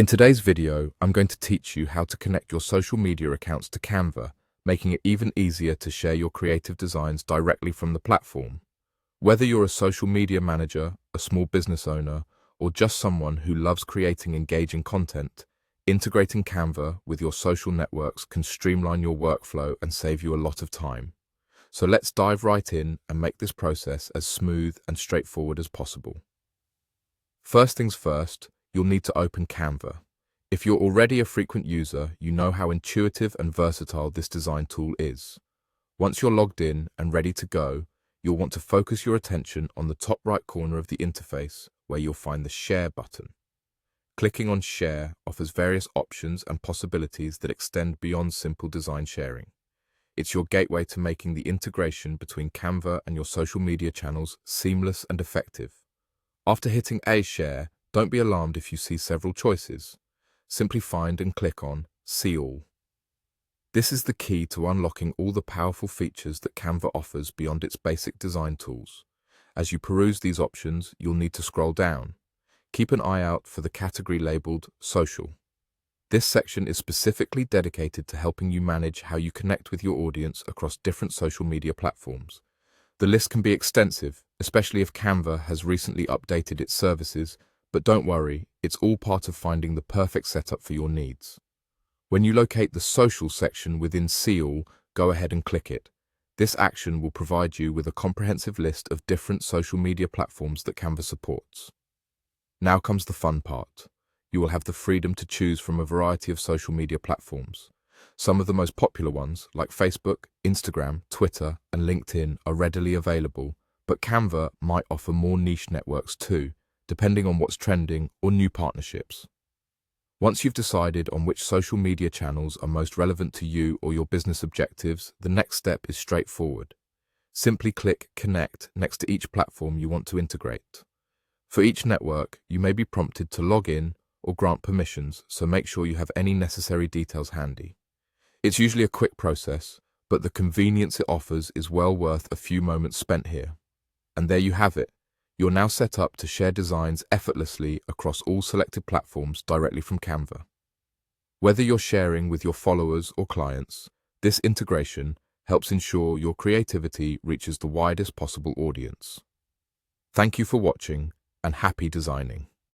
In today's video, I'm going to teach you how to connect your social media accounts to Canva, making it even easier to share your creative designs directly from the platform. Whether you're a social media manager, a small business owner, or just someone who loves creating engaging content, integrating Canva with your social networks can streamline your workflow and save you a lot of time. So let's dive right in and make this process as smooth and straightforward as possible. First things first, you'll need to open Canva. If you're already a frequent user, you know how intuitive and versatile this design tool is. Once you're logged in and ready to go, you'll want to focus your attention on the top right corner of the interface where you'll find the Share button. Clicking on Share offers various options and possibilities that extend beyond simple design sharing. It's your gateway to making the integration between Canva and your social media channels seamless and effective. After hitting a Share, don't be alarmed if you see several choices. Simply find and click on See All. This is the key to unlocking all the powerful features that Canva offers beyond its basic design tools. As you peruse these options, you'll need to scroll down. Keep an eye out for the category labeled Social. This section is specifically dedicated to helping you manage how you connect with your audience across different social media platforms. The list can be extensive, especially if Canva has recently updated its services, but don't worry, it's all part of finding the perfect setup for your needs. When you locate the Social section within See All, go ahead and click it. This action will provide you with a comprehensive list of different social media platforms that Canva supports. Now comes the fun part. You will have the freedom to choose from a variety of social media platforms. Some of the most popular ones, like Facebook, Instagram, Twitter, and LinkedIn, are readily available, but Canva might offer more niche networks too, depending on what's trending or new partnerships. Once you've decided on which social media channels are most relevant to you or your business objectives, the next step is straightforward. Simply click Connect next to each platform you want to integrate. For each network, you may be prompted to log in or grant permissions, so make sure you have any necessary details handy. It's usually a quick process, but the convenience it offers is well worth a few moments spent here. And there you have it. You're now set up to share designs effortlessly across all selected platforms directly from Canva. Whether you're sharing with your followers or clients, this integration helps ensure your creativity reaches the widest possible audience. Thank you for watching, and happy designing.